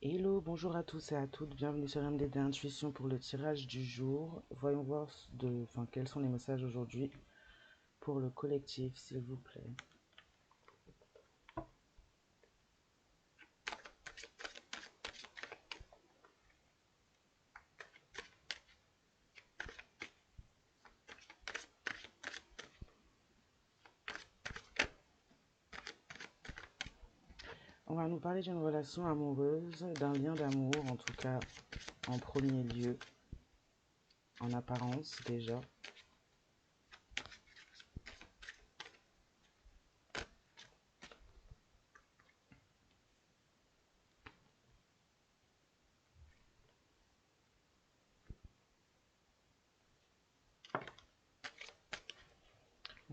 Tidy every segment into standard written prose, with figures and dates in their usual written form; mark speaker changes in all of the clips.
Speaker 1: Hello, bonjour à tous et à toutes, bienvenue sur MDD Intuition pour le tirage du jour. Voyons voir quels sont les messages aujourd'hui pour le collectif, s'il vous plaît. On va nous parler d'une relation amoureuse, d'un lien d'amour, en tout cas en premier lieu, en apparence déjà.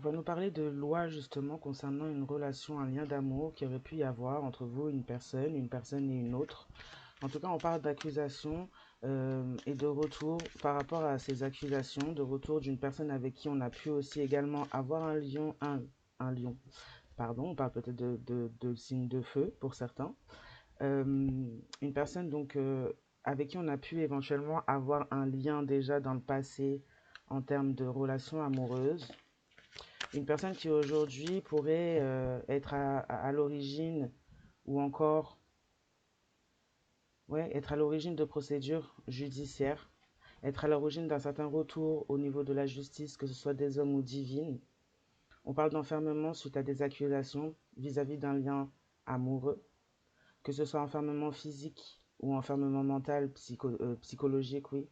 Speaker 1: On va nous parler de loi justement concernant une relation, un lien d'amour qui aurait pu y avoir entre vous et une personne et une autre. En tout cas, on parle d'accusation et de retour par rapport à ces accusations, de retour d'une personne avec qui on a pu aussi également avoir un lion. Pardon, on parle peut-être de signe de feu pour certains. Euh, une personne donc avec qui on a pu éventuellement avoir un lien déjà dans le passé en termes de relation amoureuse. Une personne qui aujourd'hui pourrait être à l'origine ou encore être à l'origine de procédures judiciaires, être à l'origine d'un certain retour au niveau de la justice, que ce soit des hommes ou divines. On parle d'enfermement suite à des accusations vis-à-vis d'un lien amoureux, que ce soit enfermement physique ou enfermement mental, psychologique, oui.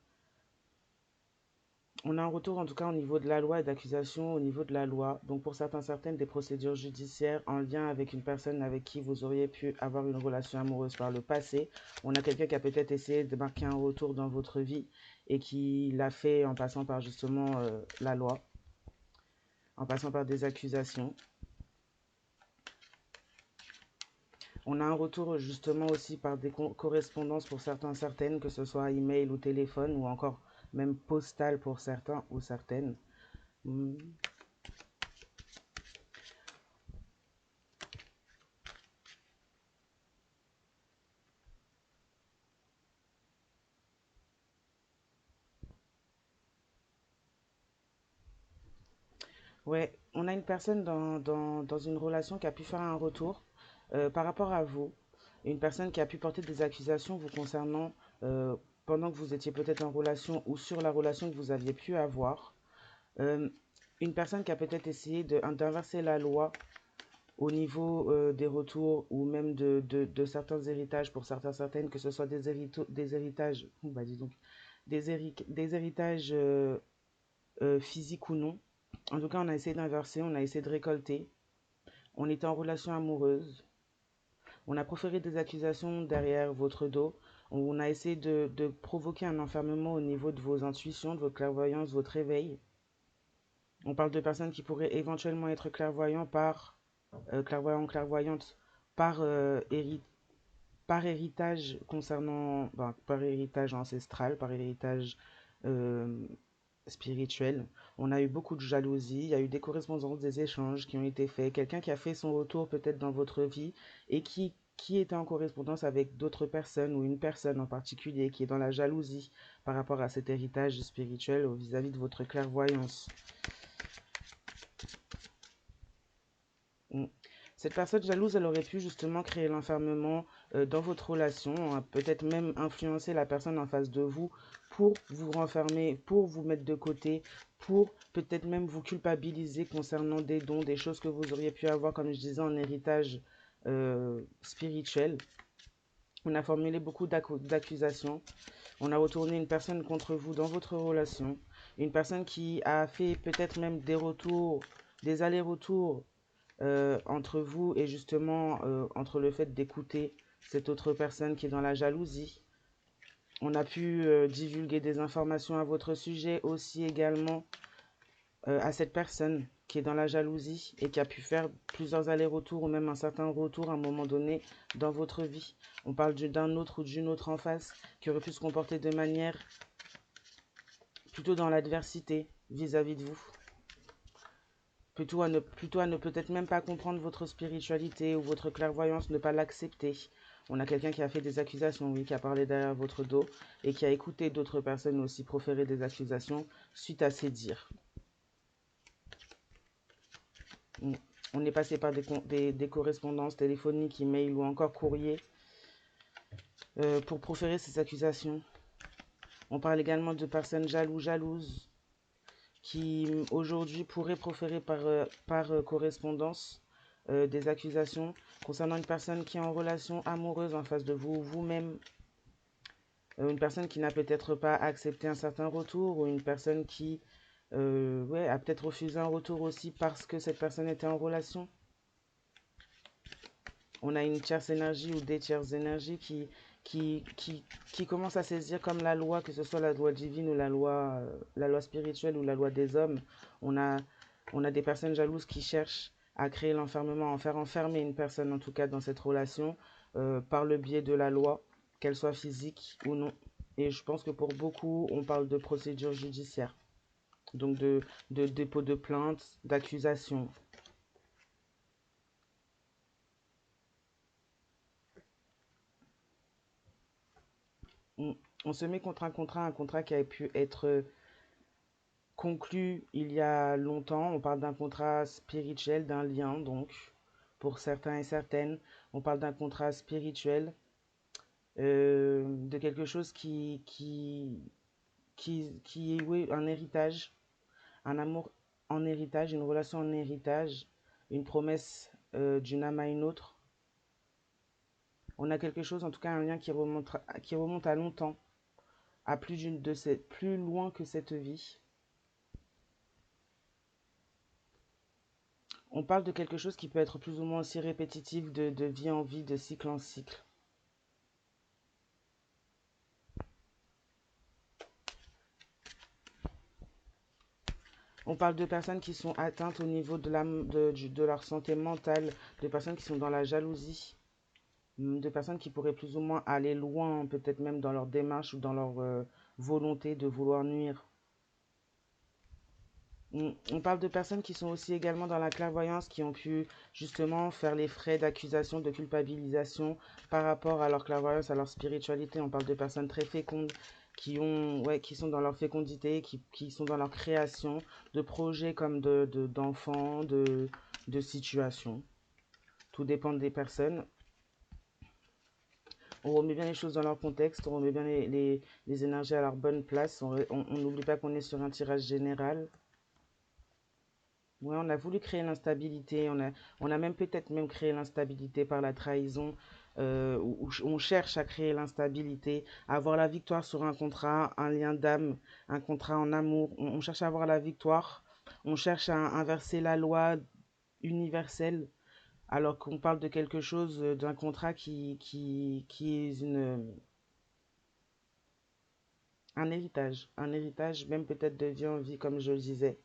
Speaker 1: On a un retour en tout cas au niveau de la loi et d'accusation au niveau de la loi. Donc pour certaines, des procédures judiciaires en lien avec une personne avec qui vous auriez pu avoir une relation amoureuse par le passé. On a quelqu'un qui a peut-être essayé de marquer un retour dans votre vie et qui l'a fait en passant par justement la loi, en passant par des accusations. On a un retour justement aussi par des correspondances pour certaines, que ce soit email ou téléphone ou encore même postal pour certains ou certaines. Hmm. Ouais, on a une personne dans une relation qui a pu faire un retour par rapport à vous. Une personne qui a pu porter des accusations vous concernant pendant que vous étiez peut-être en relation ou sur la relation que vous aviez pu avoir. Euh, une personne qui a peut-être essayé d'inverser la loi au niveau des retours ou même de certains héritages pour certaines, que ce soit des héritages, bah dis donc, des héritages physiques ou non. En tout cas, on a essayé d'inverser, on a essayé de récolter. On était en relation amoureuse. On a proféré des accusations derrière votre dos. On a essayé de provoquer un enfermement au niveau de vos intuitions, de votre clairvoyance, votre réveil. On parle de personnes qui pourraient éventuellement être clairvoyantes par, par héritage concernant, par héritage ancestral, par héritage euh, spirituel. On a eu beaucoup de jalousie, il y a eu des correspondances, des échanges qui ont été faits, quelqu'un qui a fait son retour peut-être dans votre vie et qui était en correspondance avec d'autres personnes ou une personne en particulier qui est dans la jalousie par rapport à cet héritage spirituel vis-à-vis de votre clairvoyance. Mm. Cette personne jalouse, elle aurait pu justement créer l'enfermement dans votre relation, hein, peut-être même influencer la personne en face de vous pour vous renfermer, pour vous mettre de côté, pour peut-être même vous culpabiliser concernant des dons, des choses que vous auriez pu avoir, comme je disais, en héritage spirituel. On a formulé beaucoup d'accusations. On a retourné une personne contre vous dans votre relation. Une personne qui a fait peut-être même des retours, des allers-retours entre vous et justement entre le fait d'écouter cette autre personne qui est dans la jalousie. On a pu divulguer des informations à votre sujet aussi également à cette personne qui est dans la jalousie et qui a pu faire plusieurs allers-retours ou même un certain retour à un moment donné dans votre vie. On parle d'un autre ou d'une autre en face qui aurait pu se comporter de manière plutôt dans l'adversité vis-à-vis de vous. Plutôt à ne peut-être même pas comprendre votre spiritualité ou votre clairvoyance, ne pas l'accepter. On a quelqu'un qui a fait des accusations, oui, qui a parlé derrière votre dos et qui a écouté d'autres personnes aussi proférer des accusations suite à ces dires. Mm. On est passé par des correspondances téléphoniques, email ou encore courrier pour proférer ces accusations. On parle également de personnes jalouses qui aujourd'hui pourraient proférer par correspondance des accusations concernant une personne qui est en relation amoureuse en face de vous, vous-même, une personne qui n'a peut-être pas accepté un certain retour ou une personne qui ouais, a peut-être refusé un retour aussi parce que cette personne était en relation. On a une tierce énergie ou des tierces énergies qui commencent à saisir comme la loi, que ce soit la loi divine ou la loi spirituelle ou la loi des hommes. On a, on a des personnes jalouses qui cherchent à créer l'enfermement, à en faire enfermer une personne, en tout cas dans cette relation, par le biais de la loi, qu'elle soit physique ou non. Et je pense que pour beaucoup, on parle de procédure judiciaire, donc de dépôt de plainte, d'accusation. On se met contre un contrat qui a pu être conclu il y a longtemps. On parle d'un contrat spirituel, d'un lien, donc, pour certains et certaines. On parle d'un contrat spirituel, de quelque chose qui est, oui, un héritage, un amour en héritage, une relation en héritage, une promesse d'une âme à une autre. On a quelque chose, en tout cas un lien qui remonte à longtemps, à plus loin que cette vie. On parle de quelque chose qui peut être plus ou moins aussi répétitif de vie en vie, de cycle en cycle. On parle de personnes qui sont atteintes au niveau de leur santé mentale, de personnes qui sont dans la jalousie, de personnes qui pourraient plus ou moins aller loin, peut-être même dans leur démarche ou dans leur volonté de vouloir nuire. On parle de personnes qui sont aussi également dans la clairvoyance, qui ont pu justement faire les frais d'accusation, de culpabilisation par rapport à leur clairvoyance, à leur spiritualité. On parle de personnes très fécondes ouais, qui sont dans leur fécondité, qui sont dans leur création de projets comme d'enfants, de situations. Tout dépend des personnes. On remet bien les choses dans leur contexte, on remet bien les énergies à leur bonne place. On n'oublie pas qu'on est sur un tirage général. Ouais, on a voulu créer l'instabilité, on a même peut-être même créé l'instabilité par la trahison, on cherche à créer l'instabilité, à avoir la victoire sur un contrat, un lien d'âme, un contrat en amour. On cherche à avoir la victoire, on cherche à inverser la loi universelle, alors qu'on parle de quelque chose, d'un contrat qui est un héritage même peut-être de vie en vie, comme je le disais.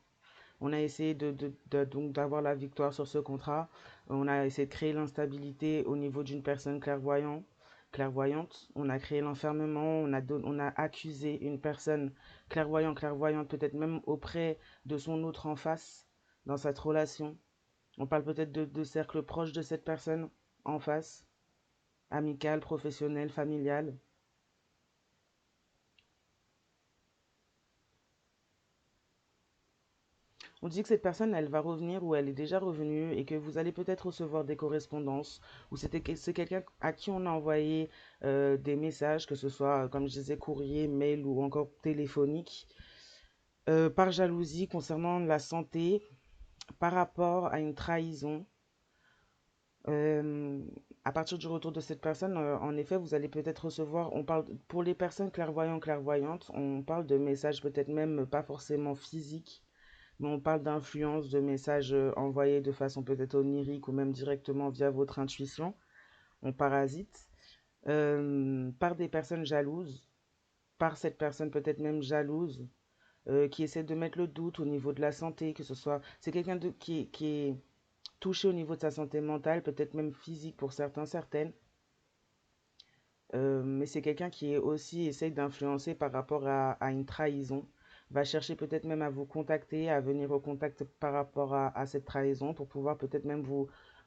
Speaker 1: On a essayé donc d'avoir la victoire sur ce contrat. On a essayé de créer l'instabilité au niveau d'une personne clairvoyante. On a créé l'enfermement. On a accusé une personne clairvoyante, peut-être même auprès de son autre en face dans cette relation. On parle peut-être de cercles proches de cette personne en face, amical, professionnel, familial. On dit que cette personne, elle va revenir ou elle est déjà revenue et que vous allez peut-être recevoir des correspondances ou c'est quelqu'un à qui on a envoyé des messages, que ce soit, comme je disais, courrier, mail ou encore téléphonique, par jalousie concernant la santé, par rapport à une trahison. Euh, à partir du retour de cette personne, en effet, vous allez peut-être recevoir, on parle, pour les personnes clairvoyantes, on parle de messages peut-être même pas forcément physiques, mais on parle d'influence, de messages envoyés de façon peut-être onirique ou même directement via votre intuition. On parasite par des personnes jalouses, par cette personne peut-être même jalouse, qui essaie de mettre le doute au niveau de la santé, que ce soit... C'est quelqu'un qui est touché au niveau de sa santé mentale, peut-être même physique pour certains, certaines. Mais c'est quelqu'un qui est aussi essaye d'influencer par rapport à une trahison, va chercher peut-être même à vous contacter, à venir au contact par rapport à cette trahison pour pouvoir peut-être même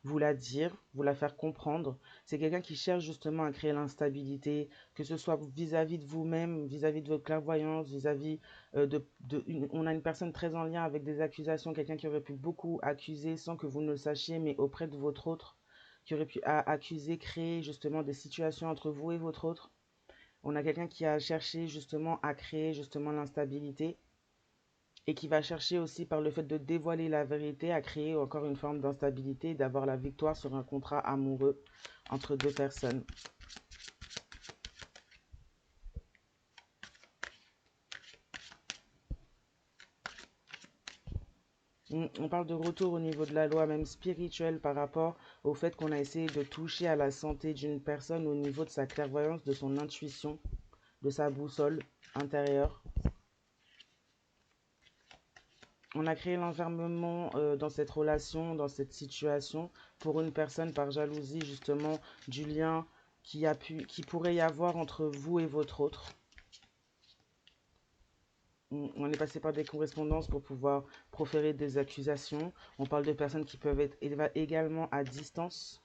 Speaker 1: vous la dire, vous la faire comprendre. C'est quelqu'un qui cherche justement à créer l'instabilité, que ce soit vis-à-vis de vous-même, vis-à-vis de votre clairvoyance, vis-à-vis on a une personne très en lien avec des accusations, quelqu'un qui aurait pu beaucoup accuser sans que vous ne le sachiez, mais auprès de votre autre, qui aurait pu accuser, créer justement des situations entre vous et votre autre. On a quelqu'un qui a cherché justement à créer justement l'instabilité et qui va chercher aussi par le fait de dévoiler la vérité à créer encore une forme d'instabilité et d'avoir la victoire sur un contrat amoureux entre deux personnes. On parle de retour au niveau de la loi même spirituelle par rapport au fait qu'on a essayé de toucher à la santé d'une personne au niveau de sa clairvoyance, de son intuition, de sa boussole intérieure. On a créé l'enfermement dans cette relation, dans cette situation, pour une personne par jalousie justement du lien qui pourrait y avoir entre vous et votre autre. On est passé par des correspondances pour pouvoir proférer des accusations. On parle de personnes qui peuvent être également à distance.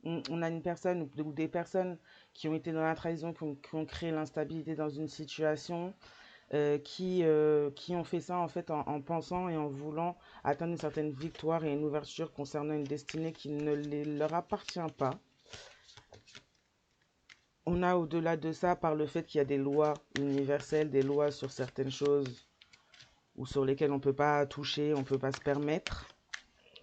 Speaker 1: On a une personne ou des personnes qui ont été dans la trahison, qui ont créé l'instabilité dans une situation, qui ont fait ça en fait en pensant et en voulant atteindre une certaine victoire et une ouverture concernant une destinée qui ne leur appartient pas. On a au-delà de ça, par le fait qu'il y a des lois universelles, des lois sur certaines choses ou sur lesquelles on ne peut pas toucher, on ne peut pas se permettre.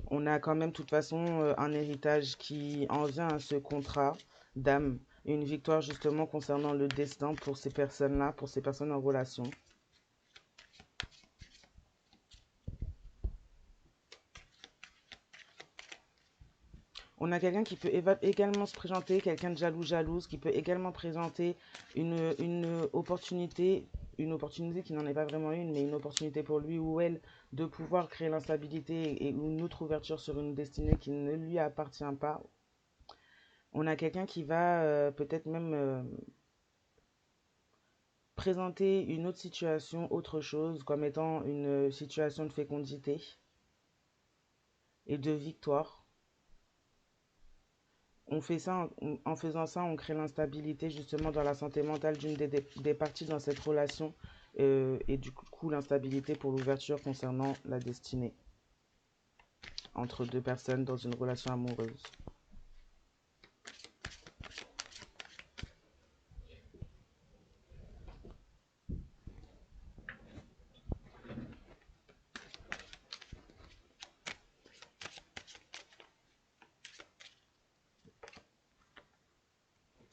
Speaker 1: On a quand même de toute façon un héritage qui en vient à ce contrat d'âme, une victoire justement concernant le destin pour ces personnes-là, pour ces personnes en relation. On a quelqu'un qui peut également se présenter, quelqu'un de jaloux, jalouse, qui peut également présenter une opportunité qui n'en est pas vraiment une, mais une opportunité pour lui ou elle de pouvoir créer l'instabilité et une autre ouverture sur une destinée qui ne lui appartient pas. On a quelqu'un qui va peut-être même présenter une autre situation, autre chose, comme étant une situation de fécondité et de victoire. On fait ça, en faisant ça, on crée l'instabilité justement dans la santé mentale d'une des parties dans cette relation et du coup l'instabilité pour l'ouverture concernant la destinée entre deux personnes dans une relation amoureuse.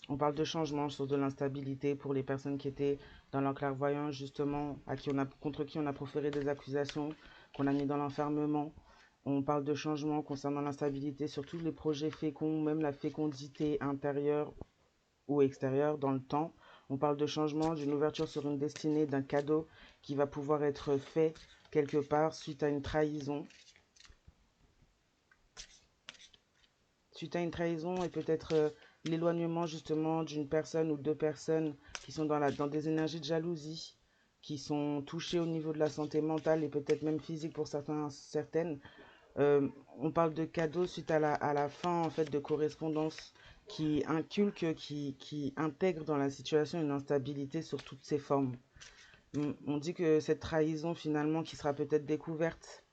Speaker 1: On parle de changement sur de l'instabilité pour les personnes qui étaient dans leur clairvoyance justement, contre qui on a proféré des accusations, qu'on a mis dans l'enfermement. On parle de changement concernant l'instabilité sur tous les projets féconds, même la fécondité intérieure ou extérieure dans le temps. On parle de changement, d'une ouverture sur une destinée, d'un cadeau qui va pouvoir être fait quelque part suite à une trahison. Suite à une trahison et peut-être l'éloignement justement d'une personne ou deux personnes qui sont dans des énergies de jalousie, qui sont touchées au niveau de la santé mentale et peut-être même physique pour certaines. On parle de cadeaux suite à la fin en fait de correspondance qui inculque, qui intègre dans la situation une instabilité sur toutes ses formes. On dit que cette trahison finalement qui sera peut-être découverte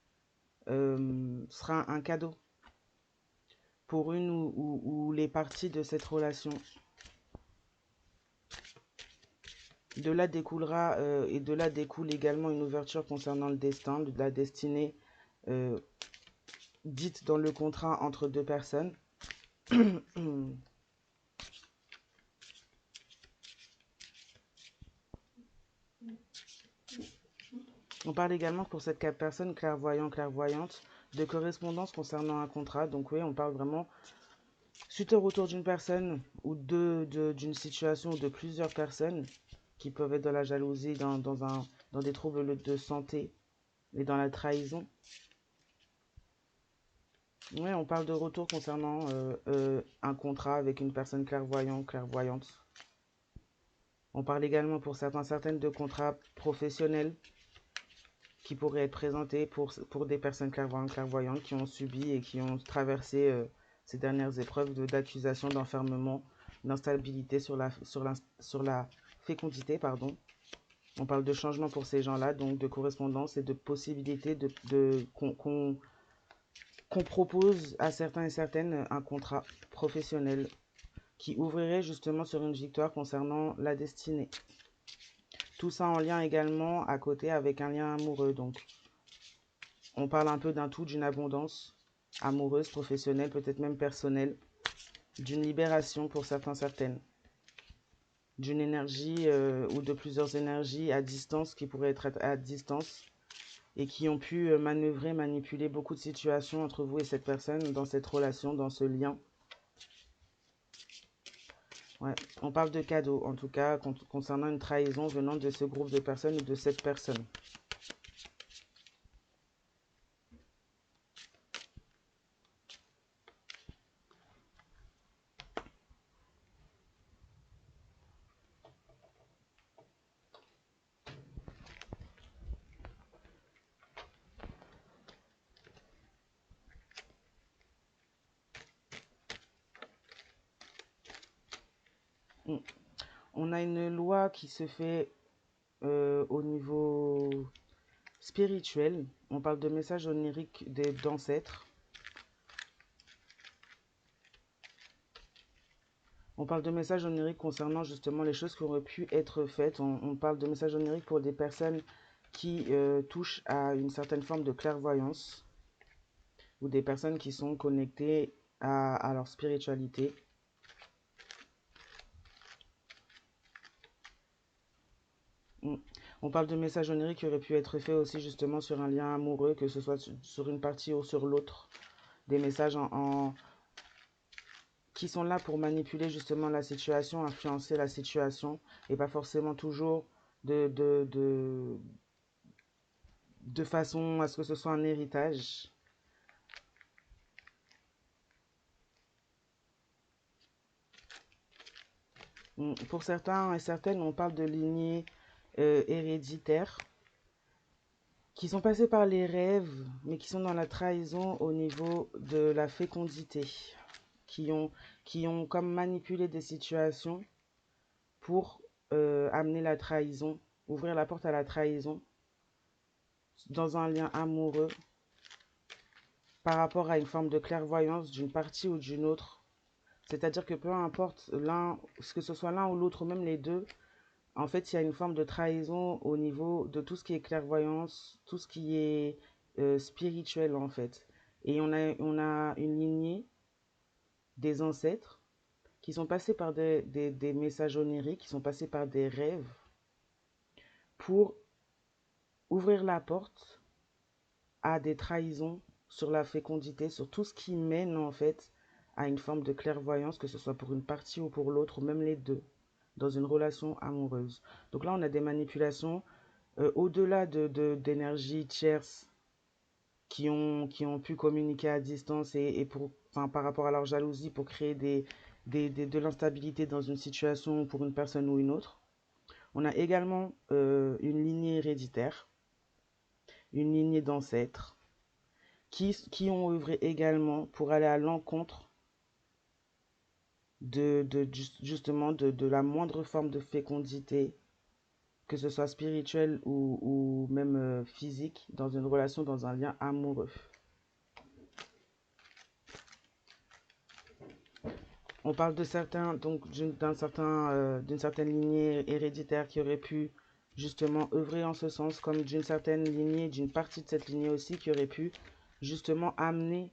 Speaker 1: sera un cadeau pour une ou les parties de cette relation. De là découlera et de là découle également une ouverture concernant le destin, de la destinée euh, dite dans le contrat entre deux personnes. On parle également pour cette personne clairvoyant, clairvoyante, de correspondance concernant un contrat. Donc oui, on parle vraiment suite au retour d'une personne ou d'une situation ou de plusieurs personnes qui peuvent être dans la jalousie, dans des troubles de santé et dans la trahison. Oui, on parle de retour concernant un contrat avec une personne clairvoyante, clairvoyante. On parle également pour certaines de contrats professionnels qui pourrait être présenté pour des personnes clairvoyantes qui ont subi et qui ont traversé ces dernières épreuves d'accusation, d'enfermement, d'instabilité sur la fécondité, pardon. On parle de changement pour ces gens-là, donc de correspondance et de possibilité qu'on propose à certains et certaines un contrat professionnel qui ouvrirait justement sur une victoire concernant la destinée. Tout ça en lien également à côté avec un lien amoureux. Donc, on parle un peu d'un tout, d'une abondance amoureuse, professionnelle, peut-être même personnelle, d'une libération pour certains, certaines, d'une énergie ou de plusieurs énergies à distance qui pourraient être à distance et qui ont pu manœuvrer, manipuler beaucoup de situations entre vous et cette personne dans cette relation, dans ce lien. Ouais, on parle de cadeau, en tout cas, concernant une trahison venant de ce groupe de personnes ou de cette personne. Mm. On a une loi qui se fait au niveau spirituel. On parle de messages oniriques d'ancêtres. On parle de messages oniriques concernant justement les choses qui auraient pu être faites. On parle de messages oniriques pour des personnes qui touchent à une certaine forme de clairvoyance ou des personnes qui sont connectées à leur spiritualité. Mm. On parle de messages oniriques qui auraient pu être faits aussi justement sur un lien amoureux, que ce soit sur une partie ou sur l'autre. Des messages qui sont là pour manipuler justement la situation, influencer la situation, et pas forcément toujours de façon à ce que ce soit un héritage. Pour certains et certaines, on parle de lignées héréditaires qui sont passées par les rêves, mais qui sont dans la trahison au niveau de la fécondité, qui ont comme manipulé des situations pour amener la trahison, ouvrir la porte à la trahison dans un lien amoureux par rapport à une forme de clairvoyance d'une partie ou d'une autre. C'est-à-dire que peu importe que ce soit l'un ou l'autre, ou même les deux, en fait, il y a une forme de trahison au niveau de tout ce qui est clairvoyance, tout ce qui est spirituel, en fait. Et on a une lignée des ancêtres qui sont passés par des messages oniriques, qui sont passés par des rêves pour ouvrir la porte à des trahisons sur la fécondité, sur tout ce qui mène en fait à une forme de clairvoyance, que ce soit pour une partie ou pour l'autre, ou même les deux, dans une relation amoureuse. Donc là, on a des manipulations au-delà d'énergies tierces qui ont pu communiquer à distance et par rapport à leur jalousie pour créer de l'instabilité dans une situation pour une personne ou une autre. On a également une lignée héréditaire, une lignée d'ancêtres, qui ont œuvré également pour aller à l'encontre justement de la moindre forme de fécondité, que ce soit spirituel ou même physique, dans une relation, dans un lien amoureux. On parle de certains, donc d'une certaine lignée héréditaire qui aurait pu justement œuvrer en ce sens, comme d'une certaine lignée, d'une partie de cette lignée aussi qui aurait pu justement amener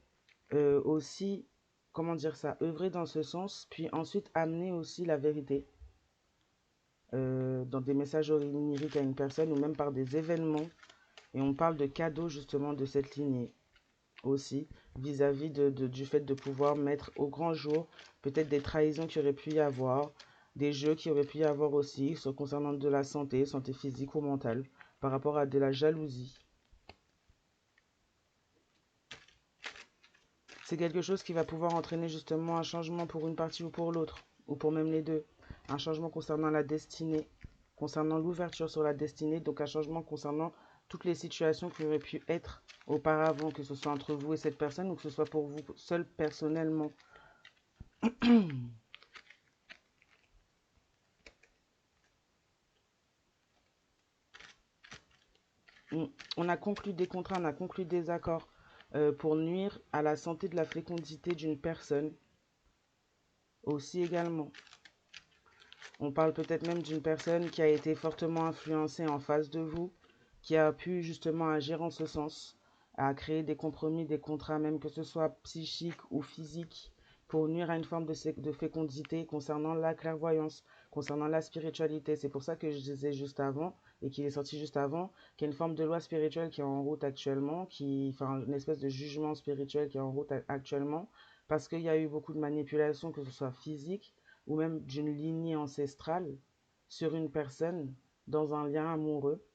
Speaker 1: aussi, comment dire ça, œuvrer dans ce sens, puis ensuite amener aussi la vérité dans des messages oniriques à une personne ou même par des événements. Et on parle de cadeaux justement de cette lignée aussi, vis-à-vis du fait de pouvoir mettre au grand jour peut-être des trahisons qu'il y aurait pu y avoir, des jeux qu'il y aurait pu y avoir aussi, concernant de la santé, santé physique ou mentale, par rapport à de la jalousie. C'est quelque chose qui va pouvoir entraîner justement un changement pour une partie ou pour l'autre, ou pour même les deux. Un changement concernant la destinée, concernant l'ouverture sur la destinée, donc un changement concernant toutes les situations qui auraient pu être auparavant, que ce soit entre vous et cette personne ou que ce soit pour vous seul personnellement. On a conclu des contrats, on a conclu des accords pour nuire à la santé de la fécondité d'une personne aussi également. On parle peut-être même d'une personne qui a été fortement influencée en face de vous, qui a pu justement agir en ce sens, à créer des compromis, des contrats, même que ce soit psychique ou physique, pour nuire à une forme de fécondité concernant la clairvoyance, concernant la spiritualité. C'est pour ça que je disais juste avant, et qu'il est sorti juste avant, qu'il y a une forme de loi spirituelle qui est en route actuellement, enfin une espèce de jugement spirituel qui est en route actuellement, parce qu'il y a eu beaucoup de manipulations, que ce soit physique, ou même d'une lignée ancestrale sur une personne dans un lien amoureux.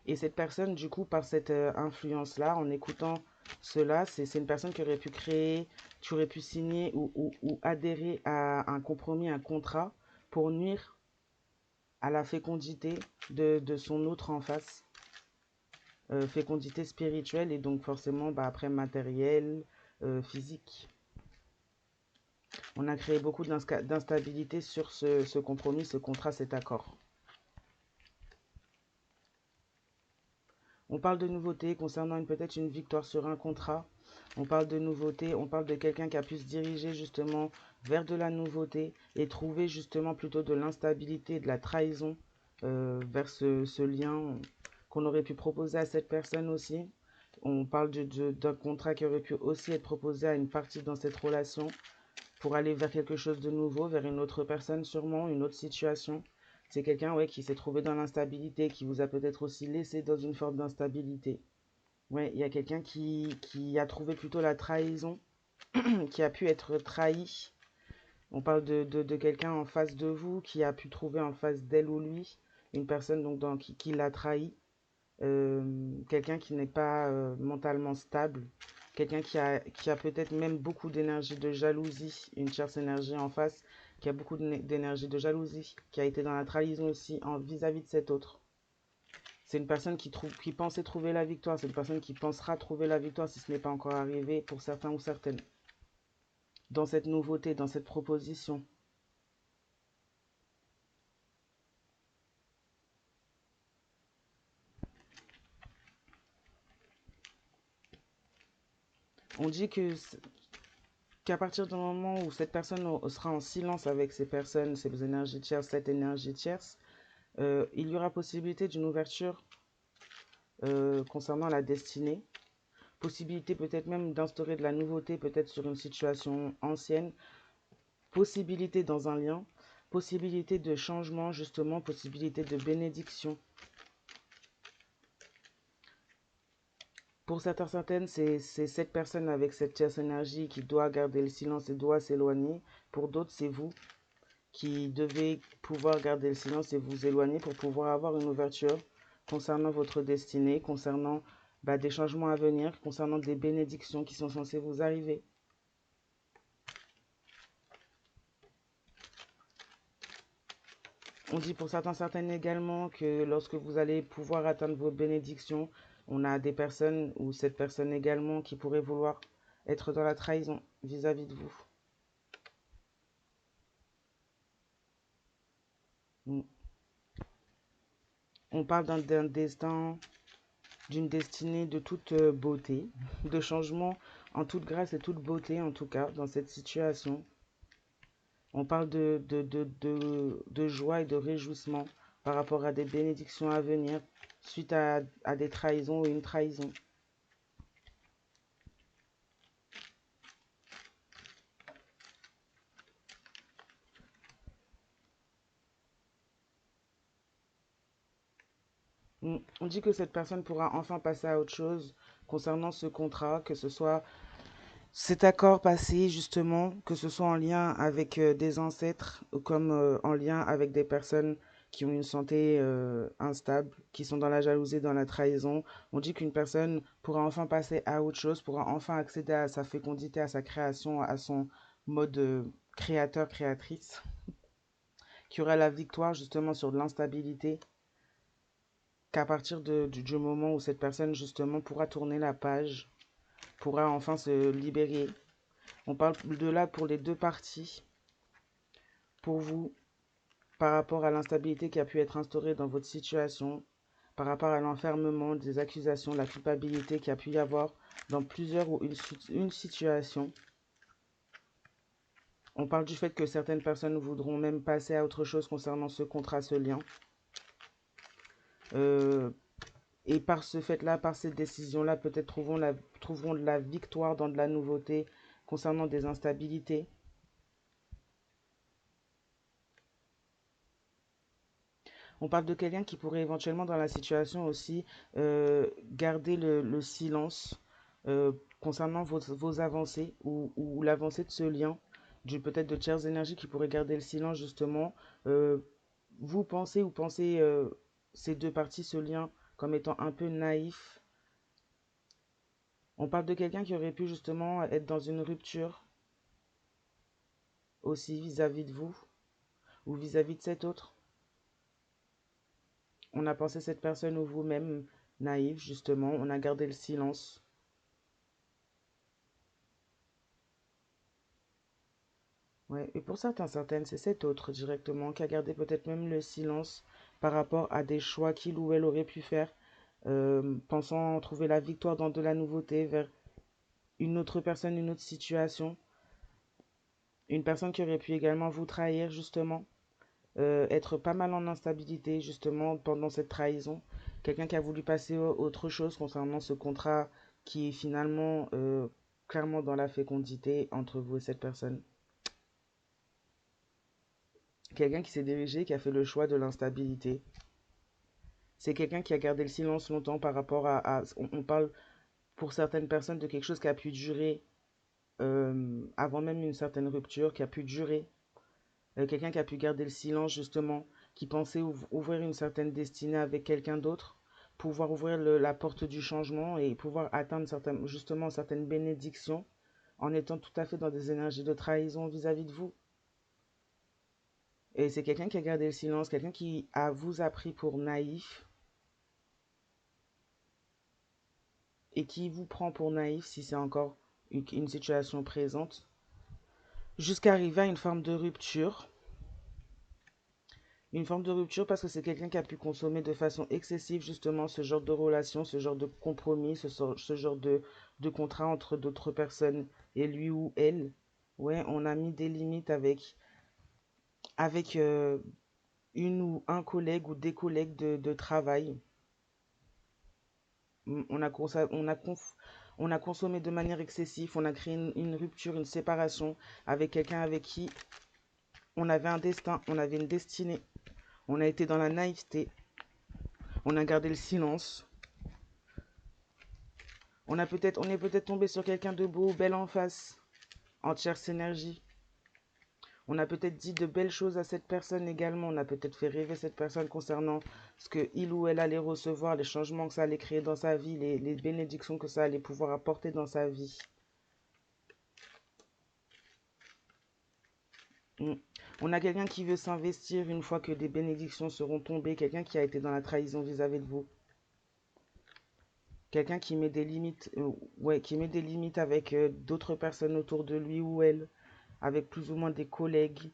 Speaker 1: Et cette personne, du coup, par cette influence-là, en écoutant cela, c'est une personne qui aurait pu créer, qui aurait pu signer ou adhérer à un compromis, un contrat pour nuire à la fécondité de son autre en face. Fécondité spirituelle et donc forcément après matérielle, physique. On a créé beaucoup d'instabilité sur ce compromis, ce contrat, cet accord. On parle de nouveautés concernant peut-être une victoire sur un contrat. On parle de nouveautés, on parle de quelqu'un qui a pu se diriger justement vers de la nouveauté et trouver justement plutôt de l'instabilité, de la trahison vers ce lien qu'on aurait pu proposer à cette personne aussi. On parle d'un contrat qui aurait pu aussi être proposé à une partie dans cette relation pour aller vers quelque chose de nouveau, vers une autre personne sûrement, une autre situation. C'est quelqu'un qui s'est trouvé dans l'instabilité, qui vous a peut-être aussi laissé dans une forme d'instabilité. Ouais, il y a quelqu'un qui a trouvé plutôt la trahison, qui a pu être trahi. On parle de quelqu'un en face de vous qui a pu trouver en face d'elle ou lui une personne qui l'a trahi. Quelqu'un qui n'est pas mentalement stable, quelqu'un qui a peut-être même beaucoup d'énergie de jalousie, une tierce énergie en face, qui a beaucoup d'énergie de jalousie, qui a été dans la trahison aussi vis-à-vis de cet autre. C'est une personne qui pensait trouver la victoire, c'est une personne qui pensera trouver la victoire si ce n'est pas encore arrivé pour certains ou certaines. Dans cette nouveauté, dans cette proposition. On dit qu'à partir du moment où cette personne sera en silence avec ces personnes, ces énergies tierces, cette énergie tierce, il y aura possibilité d'une ouverture concernant la destinée, possibilité peut-être même d'instaurer de la nouveauté peut-être sur une situation ancienne, possibilité dans un lien, possibilité de changement justement, possibilité de bénédiction. Pour certaines, c'est cette personne avec cette tierce énergie qui doit garder le silence et doit s'éloigner. Pour d'autres, c'est vous qui devez pouvoir garder le silence et vous éloigner pour pouvoir avoir une ouverture concernant votre destinée, concernant des changements à venir, concernant des bénédictions qui sont censées vous arriver. On dit pour certaines également que lorsque vous allez pouvoir atteindre vos bénédictions, on a des personnes ou cette personne également qui pourrait vouloir être dans la trahison vis-à-vis de vous. On parle d'un destin, d'une destinée de toute beauté, de changement en toute grâce et toute beauté en tout cas dans cette situation. On parle de joie et de réjouissement par rapport à des bénédictions à venir suite à des trahisons ou une trahison. On dit que cette personne pourra enfin passer à autre chose concernant ce contrat, que ce soit cet accord passé justement, que ce soit en lien avec des ancêtres ou comme en lien avec des personnes qui ont une santé instable, qui sont dans la jalousie, dans la trahison. On dit qu'une personne pourra enfin passer à autre chose, pourra enfin accéder à sa fécondité, à sa création, à son mode créateur-créatrice, qui aura la victoire justement sur de l'instabilité, qu'à partir du moment où cette personne justement pourra tourner la page, pourra enfin se libérer. On parle de là pour les deux parties, pour vous, par rapport à l'instabilité qui a pu être instaurée dans votre situation, par rapport à l'enfermement, des accusations, la culpabilité qui a pu y avoir dans plusieurs ou une situation. On parle du fait que certaines personnes voudront même passer à autre chose concernant ce contrat, ce lien. Euh, et par ce fait-là, par cette décision-là, peut-être trouveront de la victoire dans de la nouveauté concernant des instabilités. On parle de quelqu'un qui pourrait éventuellement dans la situation aussi garder le silence concernant vos avancées ou l'avancée de ce lien, peut-être de tierces énergies qui pourraient garder le silence justement. Euh, Vous pensez ou pensez ces deux parties, ce lien, comme étant un peu naïf. On parle de quelqu'un qui aurait pu justement être dans une rupture aussi vis-à-vis de vous ou vis-à-vis de cet autre. On a pensé cette personne ou vous-même naïf, justement. On a gardé le silence. Ouais. Et pour certaines, c'est cet autre directement qui a gardé peut-être même le silence par rapport à des choix qu'il ou elle aurait pu faire, pensant trouver la victoire dans de la nouveauté vers une autre personne, une autre situation. Une personne qui aurait pu également vous trahir, justement. Être pas mal en instabilité, justement, pendant cette trahison. Quelqu'un qui a voulu passer autre chose concernant ce contrat qui est finalement clairement dans la fécondité entre vous et cette personne. Quelqu'un qui s'est dirigé, qui a fait le choix de l'instabilité. C'est quelqu'un qui a gardé le silence longtemps par rapport on parle pour certaines personnes de quelque chose qui a pu durer avant même une certaine rupture, qui a pu durer. Quelqu'un qui a pu garder le silence justement, qui pensait ouvrir une certaine destinée avec quelqu'un d'autre, pouvoir ouvrir la porte du changement et pouvoir atteindre justement certaines bénédictions en étant tout à fait dans des énergies de trahison vis-à-vis de vous. Et c'est quelqu'un qui a gardé le silence, quelqu'un qui vous a pris pour naïf et qui vous prend pour naïf si c'est encore une situation présente, jusqu'à arriver à une forme de rupture. Une forme de rupture parce que c'est quelqu'un qui a pu consommer de façon excessive justement ce genre de relation, ce genre de compromis, ce genre de contrat entre d'autres personnes et lui ou elle. Ouais, on a mis des limites avec une ou un collègue ou des collègues de travail. On a consommé de manière excessive, on a créé une rupture, une séparation avec quelqu'un avec qui on avait un destin, on avait une destinée. On a été dans la naïveté, on a gardé le silence. On est peut-être tombé sur quelqu'un de beau, belle en face, en tierce énergie. On a peut-être dit de belles choses à cette personne également. On a peut-être fait rêver cette personne concernant ce que il ou elle allait recevoir, les changements que ça allait créer dans sa vie, les bénédictions que ça allait pouvoir apporter dans sa vie. Mm. On a quelqu'un qui veut s'investir une fois que des bénédictions seront tombées, quelqu'un qui a été dans la trahison vis-à-vis de vous. Quelqu'un qui met des limites, ouais, qui met des limites avec d'autres personnes autour de lui ou elle, avec plus ou moins des collègues.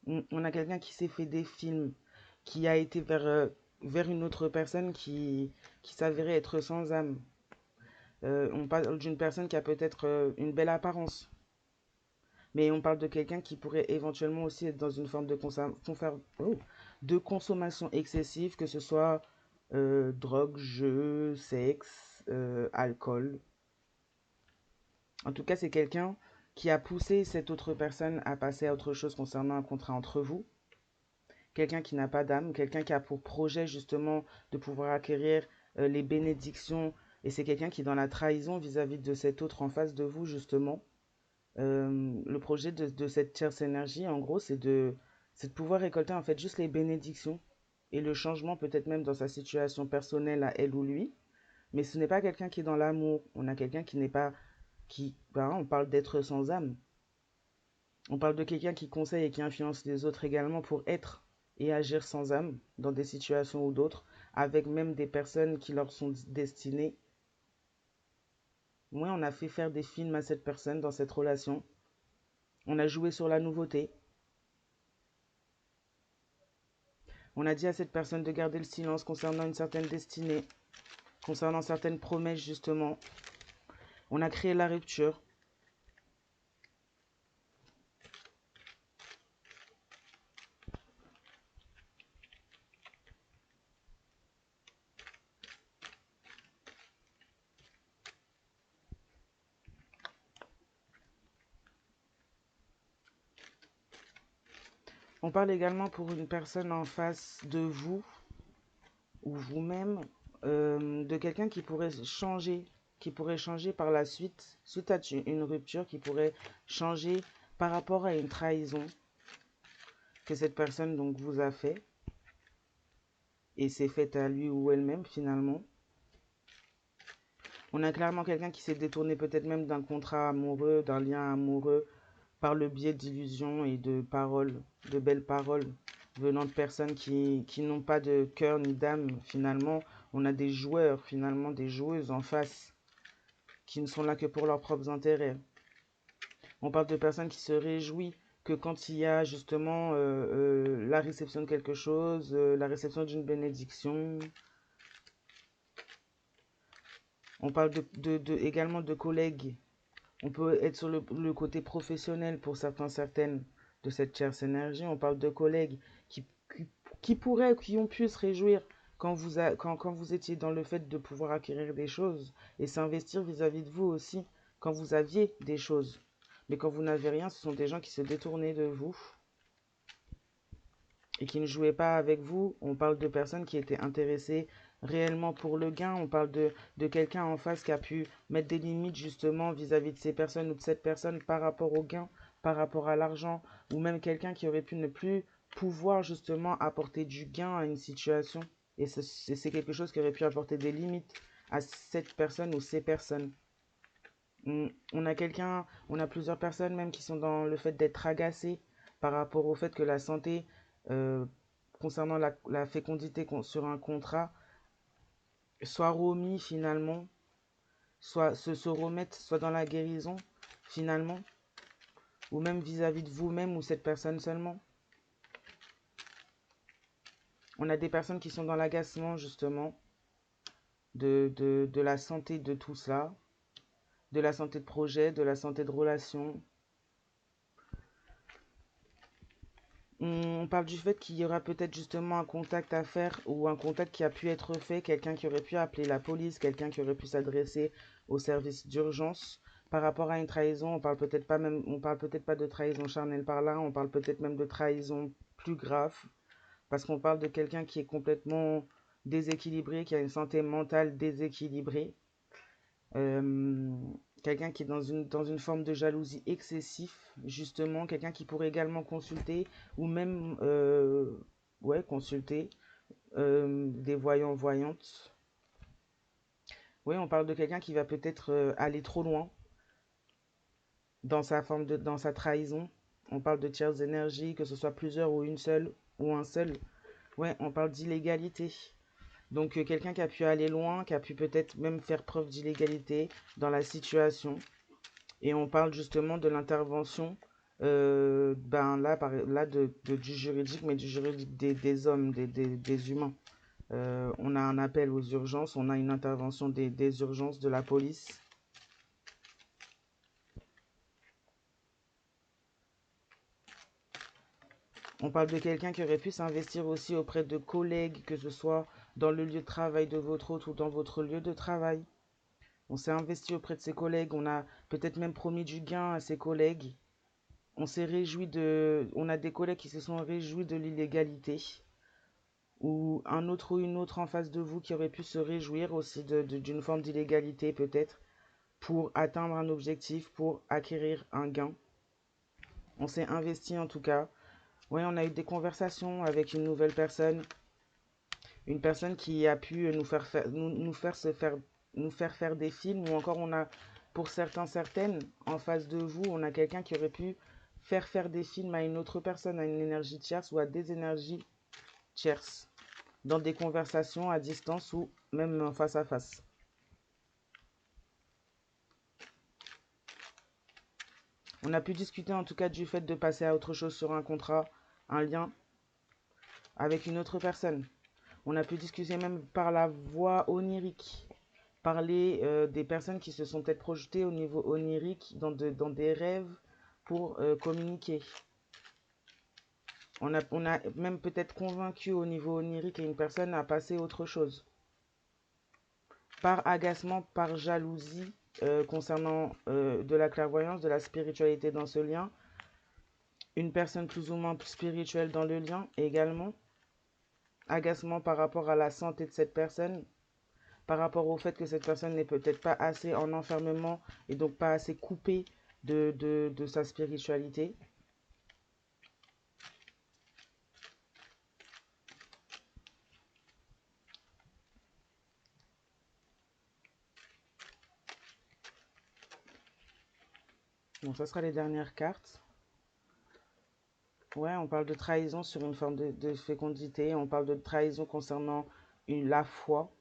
Speaker 1: On a quelqu'un qui s'est fait des films, qui a été vers une autre personne qui s'avérait être sans âme. On parle d'une personne qui a peut-être une belle apparence, mais on parle de quelqu'un qui pourrait éventuellement aussi être dans une forme de consommation excessive, que ce soit drogue, jeu, sexe, alcool. En tout cas, c'est quelqu'un qui a poussé cette autre personne à passer à autre chose concernant un contrat entre vous. Quelqu'un qui n'a pas d'âme, quelqu'un qui a pour projet justement de pouvoir acquérir les bénédictions. Et c'est quelqu'un qui est dans la trahison vis-à-vis de cet autre en face de vous justement. Le projet de cette tierce énergie, en gros, c'est de pouvoir récolter en fait juste les bénédictions et le changement peut-être même dans sa situation personnelle à elle ou lui. Mais ce n'est pas quelqu'un qui est dans l'amour. On a quelqu'un qui n'est pas, on parle d'être sans âme. On parle de quelqu'un qui conseille et qui influence les autres également pour être et agir sans âme dans des situations ou d'autres, avec même des personnes qui leur sont destinées. Moi, on a fait faire des films à cette personne dans cette relation. On a joué sur la nouveauté. On a dit à cette personne de garder le silence concernant une certaine destinée, concernant certaines promesses justement. On a créé la rupture. On parle également pour une personne en face de vous ou vous-même, de quelqu'un qui pourrait changer par la suite, suite à une rupture, qui pourrait changer par rapport à une trahison que cette personne donc vous a fait et s'est faite à lui ou elle-même finalement. On a clairement quelqu'un qui s'est détourné peut-être même d'un contrat amoureux, d'un lien amoureux, par le biais d'illusions et de paroles, de belles paroles, venant de personnes qui n'ont pas de cœur ni d'âme finalement. On a des joueurs finalement, des joueuses en face, qui ne sont là que pour leurs propres intérêts. On parle de personnes qui se réjouissent que quand il y a justement la réception de quelque chose, la réception d'une bénédiction. On parle également de collègues. On peut être sur le côté professionnel pour certains, certaines de cette tierce énergie. On parle de collègues qui, qui, qui ont pu se réjouir quand vous étiez dans le fait de pouvoir acquérir des choses et s'investir vis-à-vis de vous aussi quand vous aviez des choses. Mais quand vous n'avez rien, ce sont des gens qui se détournaient de vous et qui ne jouaient pas avec vous. On parle de personnes qui étaient intéressées réellement pour le gain. On parle de quelqu'un en face qui a pu mettre des limites justement vis-à-vis de ces personnes ou de cette personne par rapport au gain, par rapport à l'argent, ou même quelqu'un qui aurait pu ne plus pouvoir justement apporter du gain à une situation. Et c'est quelque chose qui aurait pu apporter des limites à cette personne ou ces personnes. On a on a plusieurs personnes même qui sont dans le fait d'être agacées par rapport au fait que la santé, euh, concernant la fécondité sur un contrat, soit remis finalement, soit se remettre, soit dans la guérison finalement, ou même vis-à-vis de vous-même ou cette personne seulement. On a des personnes qui sont dans l'agacement justement de la santé de tout cela, de la santé de projet, de la santé de relation. On parle du fait qu'il y aura peut-être justement un contact à faire ou un contact qui a pu être fait, quelqu'un qui aurait pu appeler la police, quelqu'un qui aurait pu s'adresser au service d'urgence. Par rapport à une trahison, on parle peut-être pas de trahison charnelle par là, on parle peut-être même de trahison plus grave, parce qu'on parle de quelqu'un qui est complètement déséquilibré, qui a une santé mentale déséquilibrée, euh, quelqu'un qui est dans une forme de jalousie excessive, justement, quelqu'un qui pourrait également consulter ou même ouais, consulter des voyants, voyantes. Oui, on parle de quelqu'un qui va peut-être aller trop loin dans dans sa trahison. On parle de tierces énergies, que ce soit plusieurs ou une seule ou un seul. Ouais, on parle d'illégalité. Donc quelqu'un qui a pu aller loin, qui a pu peut-être même faire preuve d'illégalité dans la situation. Et on parle justement de l'intervention, ben là, là du juridique, mais du juridique des hommes, des humains. On a un appel aux urgences, on a une intervention des urgences de la police. On parle de quelqu'un qui aurait pu s'investir aussi auprès de collègues, que ce soit dans le lieu de travail de votre hôte ou dans votre lieu de travail. On s'est investi auprès de ses collègues, on a peut-être même promis du gain à ses collègues. On a des collègues qui se sont réjouis de l'illégalité, ou un autre ou une autre en face de vous qui aurait pu se réjouir aussi d'une forme d'illégalité peut-être, pour atteindre un objectif, pour acquérir un gain. On s'est investi en tout cas. Oui, on a eu des conversations avec une nouvelle personne, une personne qui a pu nous faire faire des films, ou encore on a, pour certains, certaines, en face de vous, on a quelqu'un qui aurait pu faire des films à une autre personne, à une énergie tierce ou à des énergies tierces, dans des conversations à distance ou même en face à face. On a pu discuter en tout cas du fait de passer à autre chose sur un contrat, un lien avec une autre personne. On a pu discuter même par la voix onirique, parler des personnes qui se sont peut-être projetées au niveau onirique dans des rêves pour communiquer. On a même peut-être convaincu au niveau onirique une personne à passer autre chose. Par agacement, par jalousie, concernant de la clairvoyance, de la spiritualité dans ce lien. Une personne plus ou moins spirituelle dans le lien également. Agacement par rapport à la santé de cette personne, par rapport au fait que cette personne n'est peut-être pas assez en enfermement et donc pas assez coupée de sa spiritualité. Bon, ça sera les dernières cartes. Ouais, on parle de trahison sur une forme de fécondité. On parle de trahison concernant la foi.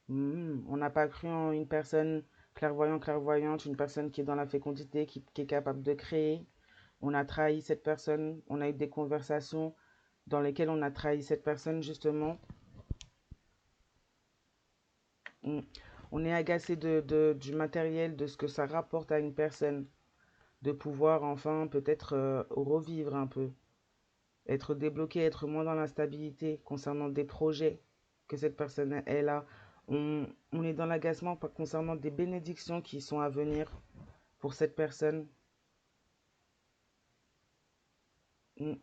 Speaker 1: On n'a pas cru en une personne clairvoyante, une personne qui est dans la fécondité, qui est capable de créer. On a trahi cette personne. On a eu des conversations dans lesquelles on a trahi cette personne, justement. On, on est agacé du matériel, de ce que ça rapporte à une personne. De pouvoir enfin peut-être revivre un peu. Être débloqué, être moins dans l'instabilité concernant des projets que cette personne elle a. On est dans l'agacement concernant des bénédictions qui sont à venir pour cette personne. On,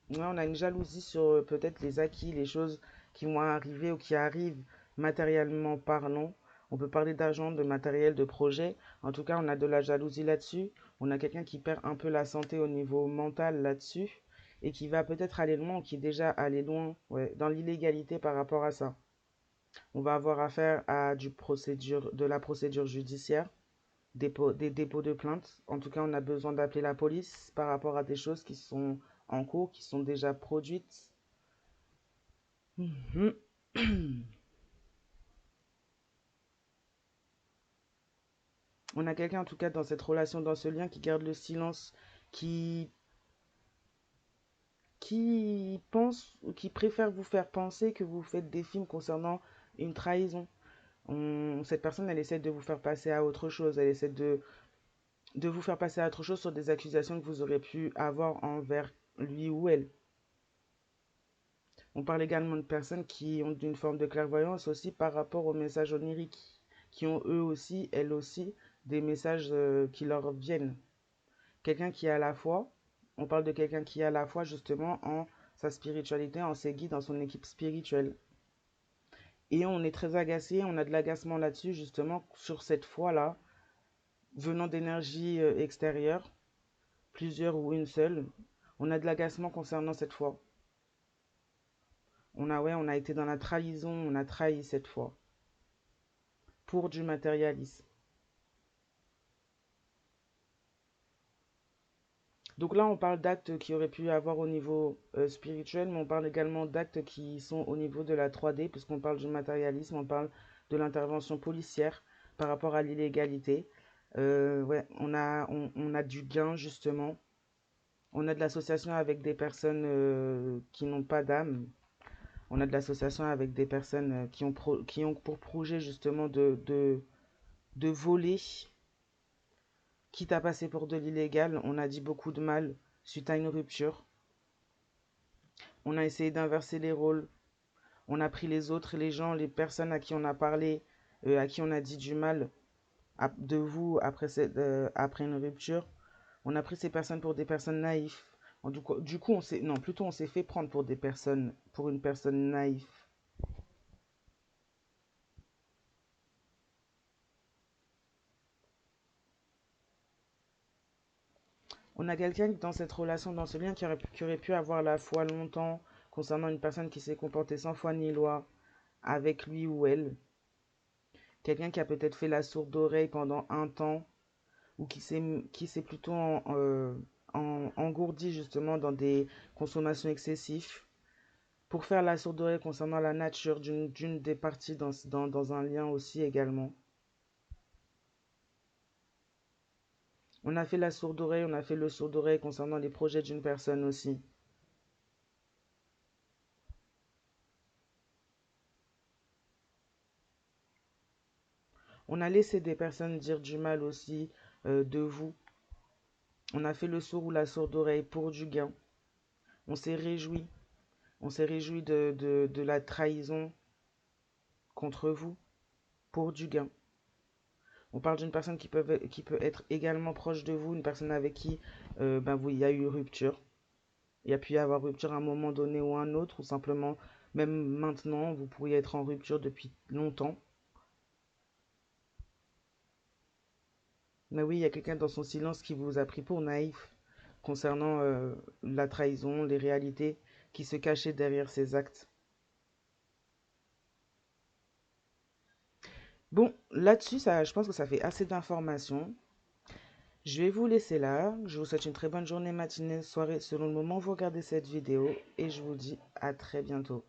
Speaker 1: ouais, on a une jalousie sur peut-être les acquis, les choses qui vont arriver ou qui arrivent matériellement parlant. On peut parler d'argent, de matériel, de projet. En tout cas, on a de la jalousie là-dessus. On a quelqu'un qui perd un peu la santé au niveau mental là-dessus et qui va peut-être aller loin ou qui est déjà allé loin, ouais, dans l'illégalité par rapport à ça. On va avoir affaire à de la procédure judiciaire, des dépôts de plainte. En tout cas, on a besoin d'appeler la police par rapport à des choses qui sont en cours, qui sont déjà produites. Mhm. On a quelqu'un, en tout cas, dans cette relation, dans ce lien, qui garde le silence, qui, qui pense ou qui préfère vous faire penser que vous faites des films concernant une trahison. Cette personne, elle essaie de vous faire passer à autre chose. Elle essaie de vous faire passer à autre chose sur des accusations que vous aurez pu avoir envers lui ou elle. On parle également de personnes qui ont une forme de clairvoyance aussi par rapport aux messages oniriques, qui ont eux aussi, elles aussi, des messages qui leur viennent. Quelqu'un qui a la foi, on parle de quelqu'un qui a la foi justement en sa spiritualité, en ses guides, dans son équipe spirituelle. Et on est très agacé, on a de l'agacement là-dessus justement sur cette foi-là, venant d'énergie extérieure, plusieurs ou une seule. On a de l'agacement concernant cette foi. On a été dans la trahison, on a trahi cette foi pour du matérialisme. Donc là, on parle d'actes qui auraient pu avoir au niveau spirituel, mais on parle également d'actes qui sont au niveau de la 3D, puisqu'on parle du matérialisme, on parle de l'intervention policière par rapport à l'illégalité. Ouais, on a du gain, justement. On a de l'association avec des personnes qui n'ont pas d'âme. On a de l'association avec des personnes qui ont pour projet, justement, de voler, quitte à passer pour de l'illégal. On a dit beaucoup de mal suite à une rupture. On a essayé d'inverser les rôles. On a pris les autres, les gens, les personnes à qui on a parlé, à qui on a dit du mal de vous après une rupture. On a pris ces personnes pour des personnes naïves. Du coup, non, plutôt on s'est fait prendre pour pour une personne naïve. On a quelqu'un dans cette relation, dans ce lien, qui aurait pu avoir la foi longtemps concernant une personne qui s'est comportée sans foi ni loi. avec lui ou elle. Quelqu'un qui a peut-être fait la sourde oreille pendant un temps ou qui s'est plutôt engourdi justement dans des consommations excessives pour faire la sourde oreille concernant la nature d'une des parties dans un lien aussi également. On a fait la sourde oreille, on a fait le sourd oreille concernant les projets d'une personne aussi. On a laissé des personnes dire du mal aussi de vous. On a fait le sourd ou la sourde oreille pour du gain. On s'est réjoui. On s'est réjoui de la trahison contre vous pour du gain. On parle d'une personne qui peut être également proche de vous, une personne avec qui il y a eu rupture. Il y a pu y avoir rupture à un moment donné ou à un autre, ou simplement, même maintenant, vous pourriez être en rupture depuis longtemps. Mais oui, il y a quelqu'un dans son silence qui vous a pris pour naïf concernant la trahison, les réalités qui se cachaient derrière ces actes. Bon, là-dessus, je pense que ça fait assez d'informations. Je vais vous laisser là. Je vous souhaite une très bonne journée, matinée, soirée, selon le moment où vous regardez cette vidéo. Et je vous dis à très bientôt.